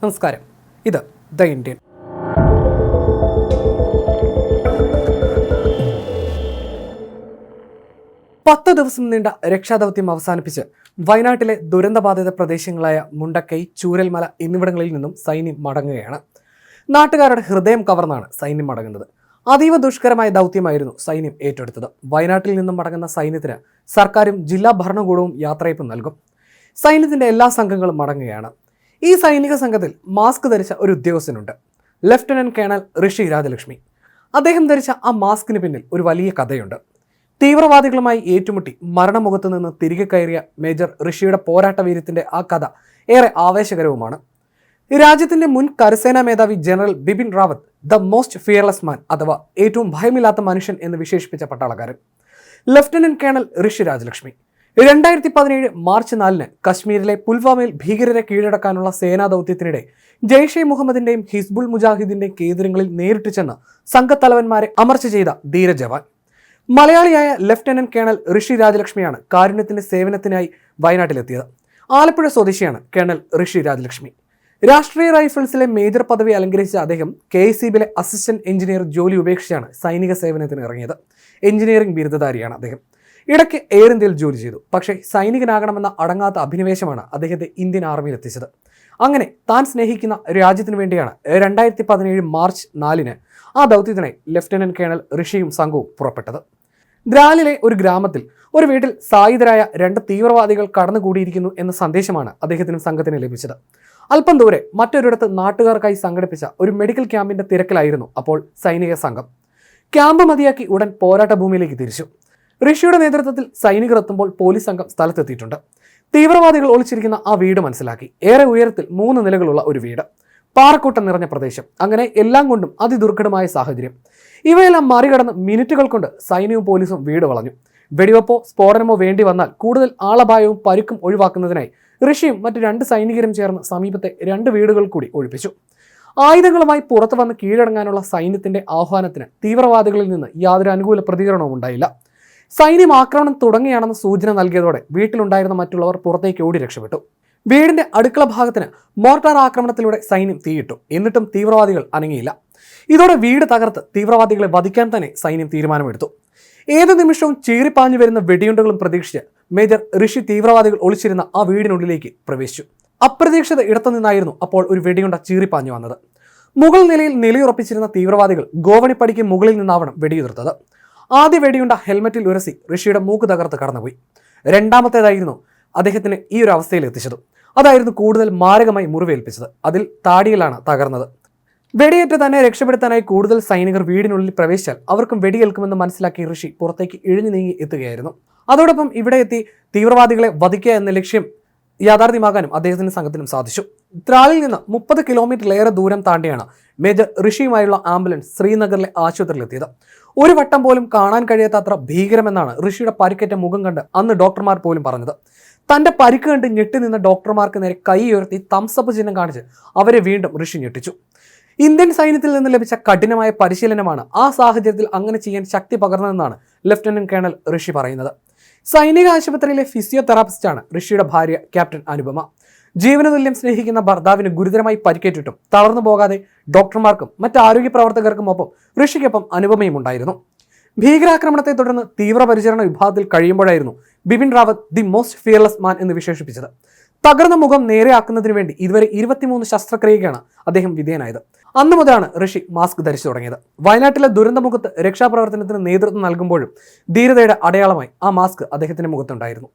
നമസ്കാരം, ഇത് the Indian. പത്ത് ദിവസം നീണ്ട രക്ഷാദൗത്യം അവസാനിപ്പിച്ച് വയനാട്ടിലെ ദുരന്തബാധിത പ്രദേശങ്ങളായ മുണ്ടക്കൈ, ചൂരൽമല എന്നിവിടങ്ങളിൽ നിന്നും സൈന്യം മടങ്ങുകയാണ്. നാട്ടുകാരുടെ ഹൃദയം കവർന്നാണ് സൈന്യം മടങ്ങുന്നത്. അതീവ ദുഷ്കരമായ ദൗത്യമായിരുന്നു സൈന്യം ഏറ്റെടുത്തത്. വയനാട്ടിൽ നിന്നും മടങ്ങുന്ന സൈന്യത്തിന് സർക്കാരും ജില്ലാ ഭരണകൂടവും യാത്രയപ്പ് നൽകും. സൈന്യത്തിന്റെ എല്ലാ സംഘങ്ങളും മടങ്ങുകയാണ്. ഈ സൈനിക സംഘത്തിൽ മാസ്ക് ധരിച്ച ഒരു ഉദ്യോഗസ്ഥനുണ്ട്, ലഫ്റ്റനന്റ് കേണൽ ഋഷി രാജലക്ഷ്മി. അദ്ദേഹം ധരിച്ച ആ മാസ്കിന് പിന്നിൽ ഒരു വലിയ കഥയുണ്ട്. തീവ്രവാദികളുമായി ഏറ്റുമുട്ടി മരണമുഖത്ത് നിന്ന് തിരികെ കയറിയ മേജർ ഋഷിയുടെ പോരാട്ട വീര്യത്തിന്റെ ആ കഥ ഏറെ ആവേശകരവുമാണ്. രാജ്യത്തിന്റെ മുൻ കരസേനാ മേധാവി general Bipin Rawat the most fearless man അഥവാ ഏറ്റവും ഭയമില്ലാത്ത മനുഷ്യൻ എന്ന് വിശേഷിപ്പിച്ച പട്ടാളക്കാരൻ lieutenant colonel Rishi Rajalakshmi 2017 March 4 കശ്മീരിലെ പുൽവാമയിൽ ഭീകരരെ കീഴടക്കാനുള്ള സേനാ ദൗത്യത്തിനിടെ ജെയ്ഷെ മുഹമ്മദിന്റെയും ഹിസ്ബുൾ മുജാഹിദിന്റെയും കേന്ദ്രങ്ങളിൽ നേരിട്ട് ചെന്ന് സംഘത്തലവന്മാരെ അമർച്ച ചെയ്ത ധീര ജവാൻ. മലയാളിയായ ലഫ്റ്റനന്റ് കേണൽ ഋഷി രാജലക്ഷ്മിയാണ് കാരുണ്യത്തിന്റെ സേവനത്തിനായി വയനാട്ടിലെത്തിയത്. ആലപ്പുഴ സ്വദേശിയാണ് കേണൽ ഋഷി രാജലക്ഷ്മി. രാഷ്ട്രീയ റൈഫിൾസിലെ മേജർ പദവി അലങ്കരിച്ച അദ്ദേഹം KSEBിലെ അസിസ്റ്റന്റ് എഞ്ചിനീയർ ജോലി ഉപേക്ഷിച്ചാണ് സൈനിക സേവനത്തിന് ഇറങ്ങിയത്. എഞ്ചിനീയറിംഗ് ബിരുദധാരിയാണ് അദ്ദേഹം. ഇടയ്ക്ക് എയർ ഇന്ത്യയിൽ ജോലി ചെയ്തു. പക്ഷേ സൈനികനാകണമെന്ന അടങ്ങാത്ത അഭിനിവേശമാണ് അദ്ദേഹത്തെ ഇന്ത്യൻ ആർമിയിൽ എത്തിച്ചത്. അങ്ങനെ താൻ സ്നേഹിക്കുന്ന രാജ്യത്തിനു വേണ്ടിയാണ് 2017 മാർച്ച് 4 ആ ദൗത്യത്തിനായി ലഫ്റ്റനന്റ് കേണൽ ഋഷിയും സംഘവും പുറപ്പെട്ടത്. ദ്രാലിലെ ഒരു ഗ്രാമത്തിൽ ഒരു വീട്ടിൽ സായുധരായ 2 തീവ്രവാദികൾ കടന്നുകൂടിയിരിക്കുന്നു എന്ന സന്ദേശമാണ് അദ്ദേഹത്തിനും സംഘത്തിന് ലഭിച്ചത്. അല്പം ദൂരെ മറ്റൊരിടത്ത് നാട്ടുകാർക്കായി സംഘടിപ്പിച്ച ഒരു മെഡിക്കൽ ക്യാമ്പിന്റെ തിരക്കിലായിരുന്നു അപ്പോൾ സൈനിക സംഘം. ക്യാമ്പ് മതിയാക്കി ഉടൻ പോരാട്ട ഭൂമിയിലേക്ക് തിരിച്ചു. ഋഷിയുടെ നേതൃത്വത്തിൽ സൈനികർ എത്തുമ്പോൾ പോലീസ് സംഘം സ്ഥലത്തെത്തിയിട്ടുണ്ട്. തീവ്രവാദികൾ ഒളിച്ചിരിക്കുന്ന ആ വീട് മനസ്സിലാക്കി. ഏറെ ഉയരത്തിൽ 3 നിലകളുള്ള ഒരു വീട്, പാറക്കൂട്ടം നിറഞ്ഞ പ്രദേശം, അങ്ങനെ എല്ലാം കൊണ്ടും അതിദുർഘടമായ സാഹചര്യം. ഇവയെല്ലാം മറികടന്ന് മിനിറ്റുകൾ കൊണ്ട് സൈന്യവും പോലീസും വീട് വളഞ്ഞു. വെടിവെപ്പോ സ്ഫോടനമോ വേണ്ടി വന്നാൽ കൂടുതൽ ആളപായവും പരുക്കും ഒഴിവാക്കുന്നതിനായി ഋഷിയും മറ്റ് 2 സൈനികരും ചേർന്ന് സമീപത്തെ 2 വീടുകൾ കൂടി ഒഴിപ്പിച്ചു. ആയുധങ്ങളുമായി പുറത്തു വന്ന് കീഴടങ്ങാനുള്ള സൈന്യത്തിന്റെ ആഹ്വാനത്തിന് തീവ്രവാദികളിൽ നിന്ന് യാതൊരു അനുകൂല പ്രതികരണവും ഉണ്ടായില്ല. സൈന്യം ആക്രമണം തുടങ്ങിയാണെന്ന് സൂചന നൽകിയതോടെ വീട്ടിലുണ്ടായിരുന്ന മറ്റുള്ളവർ പുറത്തേക്ക് ഓടി രക്ഷപ്പെട്ടു. വീടിന്റെ അടുക്കള ഭാഗത്തിന് മോർട്ടാർ ആക്രമണത്തിലൂടെ സൈന്യം തീയിട്ടു. എന്നിട്ടും തീവ്രവാദികൾ അനങ്ങിയില്ല. ഇതോടെ വീട് തകർത്ത് തീവ്രവാദികളെ വധിക്കാൻ തന്നെ സൈന്യം തീരുമാനമെടുത്തു. ഏത് നിമിഷവും ചീറിപ്പാഞ്ഞു വരുന്ന വെടിയുണ്ടകളും പ്രതീക്ഷിച്ച് മേജർ ഋഷി തീവ്രവാദികൾ ഒളിച്ചിരുന്ന ആ വീടിനുള്ളിലേക്ക് പ്രവേശിച്ചു. അപ്രതീക്ഷിത ഇടത്തു നിന്നായിരുന്നു അപ്പോൾ ഒരു വെടിയുണ്ട ചീറിപ്പാഞ്ഞു വന്നത്. മുകൾ നിലയിൽ നിലയുറപ്പിച്ചിരുന്ന തീവ്രവാദികൾ ഗോവണിപ്പടിക്ക് മുകളിൽ നിന്നാവണം വെടിയുതിർത്തത്. ആദ്യ വെടിയുണ്ട ഹെൽമറ്റിൽ ഉരസി ഋഷിയുടെ മൂക്ക് തകർത്ത് കടന്നുപോയി. രണ്ടാമത്തേതായിരുന്നു അദ്ദേഹത്തിന് ഈ ഒരു അവസ്ഥയിൽ എത്തിച്ചത്. അതായിരുന്നു കൂടുതൽ മാരകമായി മുറിവേൽപ്പിച്ചത്. അതിൽ താടിയിലാണ് തകർന്നത്. വെടിയേറ്റ് തന്നെ രക്ഷപ്പെടുത്താനായി കൂടുതൽ സൈനികർ വീടിനുള്ളിൽ പ്രവേശിച്ചാൽ അവർക്കും വെടിയേൽക്കുമെന്ന് മനസ്സിലാക്കി ഋഷി പുറത്തേക്ക് ഇഴഞ്ഞു നീങ്ങി എത്തുകയായിരുന്നു. അതോടൊപ്പം ഇവിടെ എത്തി തീവ്രവാദികളെ വധിക്കുക എന്ന ലക്ഷ്യം യാഥാർത്ഥ്യമാകാനും അദ്ദേഹത്തിന്റെ സംഘത്തിനും സാധിച്ചു. ത്രാലിൽ നിന്ന് 30 കിലോമീറ്ററിലേറെ ദൂരം താണ്ടിയാണ് മേജർ ഋഷിയുമായുള്ള ആംബുലൻസ് ശ്രീനഗറിലെ ആശുപത്രിയിലെത്തിയത്. ഒരു വട്ടം പോലും കാണാൻ കഴിയാത്തത്ര ഭീകരമെന്നാണ് ഋഷിയുടെ പരിക്കേറ്റ മുഖം കണ്ട് അന്ന് ഡോക്ടർമാർ പോലും പറഞ്ഞത്. തന്റെ പരിക്ക് കണ്ട് ഞെട്ടി നിന്ന ഡോക്ടർമാർക്ക് നേരെ കൈ ഉയർത്തി തംസപ്പ് ചിഹ്നം കാണിച്ച് അവരെ വീണ്ടും ഋഷി ഞെട്ടിച്ചു. ഇന്ത്യൻ സൈന്യത്തിൽ നിന്ന് ലഭിച്ച കഠിനമായ പരിശീലനമാണ് ആ സാഹചര്യത്തിൽ അങ്ങനെ ചെയ്യാൻ ശക്തി പകർന്നതെന്നാണ് ലഫ്റ്റനന്റ് കേണൽ ഋഷി പറയുന്നത്. സൈനിക ആശുപത്രിയിലെ ഫിസിയോതെറാപ്പിസ്റ്റാണ് ഋഷിയുടെ ഭാര്യ ക്യാപ്റ്റൻ അനുപമ. ജീവനതുല്യം സ്നേഹിക്കുന്ന ഭർത്താവിന് ഗുരുതരമായി പരിക്കേറ്റിട്ടും തളർന്നു പോകാതെ ഡോക്ടർമാർക്കും മറ്റ് ആരോഗ്യ പ്രവർത്തകർക്കും ഒപ്പം ഋഷിക്കൊപ്പം അനുപമയും ഉണ്ടായിരുന്നു. ഭീകരാക്രമണത്തെ തുടർന്ന് തീവ്രപരിചരണ വിഭാഗത്തിൽ കഴിയുമ്പോഴായിരുന്നു Bipin Rawat the most fearless man എന്ന് വിശേഷിപ്പിച്ചത്. തകർന്ന മുഖം നേരെയാക്കുന്നതിന് വേണ്ടി ഇതുവരെ 23 ശസ്ത്രക്രിയക്കാണ് അദ്ദേഹം വിധേയനായത്. അന്നു മുതലാണ് ഋഷി മാസ്ക് ധരിച്ചു തുടങ്ങിയത്. വയനാട്ടിലെ ദുരന്തമുഖത്ത് രക്ഷാപ്രവർത്തനത്തിന് നേതൃത്വം നൽകുമ്പോഴും ധീരതയുടെ അടയാളമായി ആ മാസ്ക് അദ്ദേഹത്തിന്റെ മുഖത്തുണ്ടായിരുന്നു.